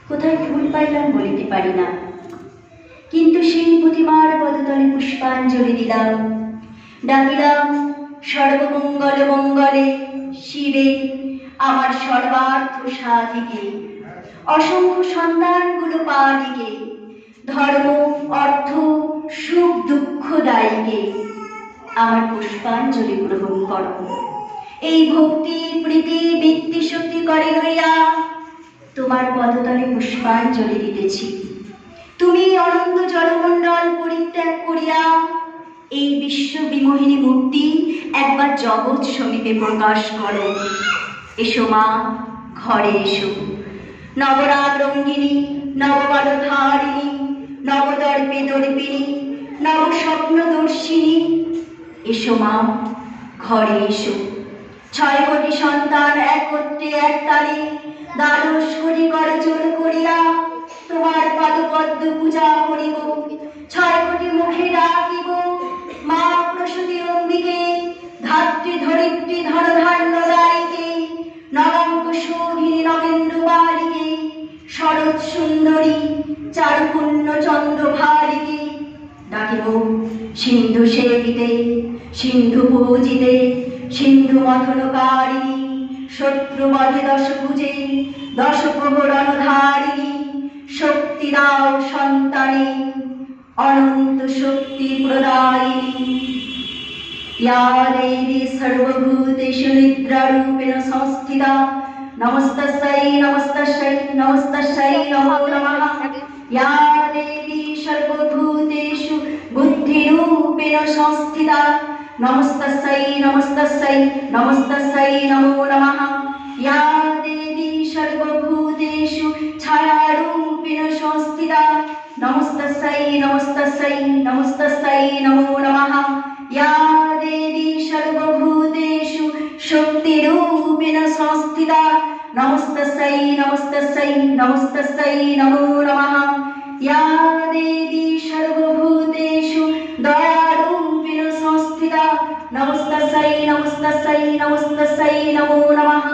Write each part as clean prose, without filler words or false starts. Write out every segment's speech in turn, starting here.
কোথায় ফুল পাইলাম বলিতে পারি না, কিন্তু সেই প্রতিমার পদতলে পুষ্পাঞ্জলি দিলাম। ডাকিলাম সর্বমঙ্গল মঙ্গলে শিবে আমার সর্বার্থ সাধিকে, অসংখ্য সন্তানগুলো পালিকে, ধর্ম অর্থ সুখ দুঃখ দায়ীকে আমার পুষ্পাঞ্জলি গ্রহণ করো। এই ভক্তি প্রীতি বৃত্তি শক্তি করে লইয়া তোমার পদতলে পুষ্পাঞ্জলি দিতেছি। তুমি অনন্ত জলমণ্ডল পরিত্যাগ করিয়া এই বিশ্ব বিমোহিনী মূর্তি একবার জগৎ সমীপে প্রকাশ করো। এসো মা, ঘরে এসো। নবরাগ রঙ্গিনী, নববালধারিণী, নবদর্পে দর্পিণী, নবস্বপ্নদর্শিনী, এসো মা, ঘরে এসো। 6 কোটি সন্তান একত্রে একতালে দ্বাদশ কোটি করজোড় করিয়া তোমার পাদপদ্ম পূজা করিব। 6 কোটি মুখে ডাকিব মা প্রসূতি অম্বিকে, ধাত্রী ধরিত্রী ধনধান্যদায়িকে, নবাঙ্গ শোভিনী নগেন্দ্র বালিকে, শরৎ সুন্দরী চারুপুণ্য চন্দ্রভারিকে। ডাকিব সিন্ধু সেবিতে, সিন্ধু পূজিতে, সিন্ধু মথনকারিণী, শত্রুবধে দশভুজে, দশপ্রহরণধারিণী, শক্তি দাও সন্তানে, অনন্ত শক্তি প্রদায়িনী। या देवी सर्वभूतेषु निद्रारूपेण संस्थिता, नमस्तस्यै नमस्तस्यै नमस्तस्यै नमो नमः। या देवी सर्वभूतेषु बुद्धिरूपेण संस्थिता, नमस्तस्यै नमस्तस्यै नमस्तस्यै नमो नमः। या देवी सर्वभूतेषु छायारूपेण संस्थिता, नमस्तस्यै नमस्तस्यै नमस्तस्यै नमो नमः। या देवी सर्वभूतेषु शक्तिरूपेण संस्थिता, नमस्तस्यै नमस्तस्यै नमस्तस्यै नमो नमः। या देवी सर्वभूतेषु दयारूपेण संस्थिता, नमस्तस्यै नमस्तस्यै नमस्तस्यै नमो नमः।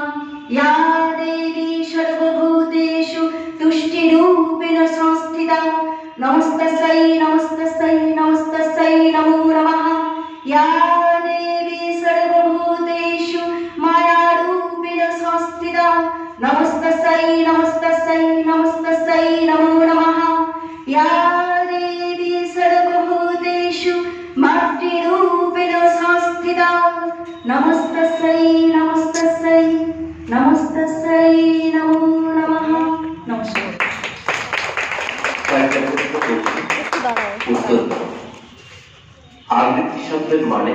या देवी सर्वभूतेषु तुष्टिरूपेण संस्थिता, नमस्तस्यै नमस्तस्यै नमस्तस्यै नमो नमः। या देवी सर्वभूतेषु मायारूपेण संस्थिता, नमस्तस्यै नमस्तस्यै नमस्तस्यै नमो नमः। या देवी सर्वभूतेषु मातृरूपेण संस्थिता, नमस्तस्यै नमस्तस्यै नमस्तस्यै नमो नमः। नमस्कार। আবৃত্তি শব্দের মানে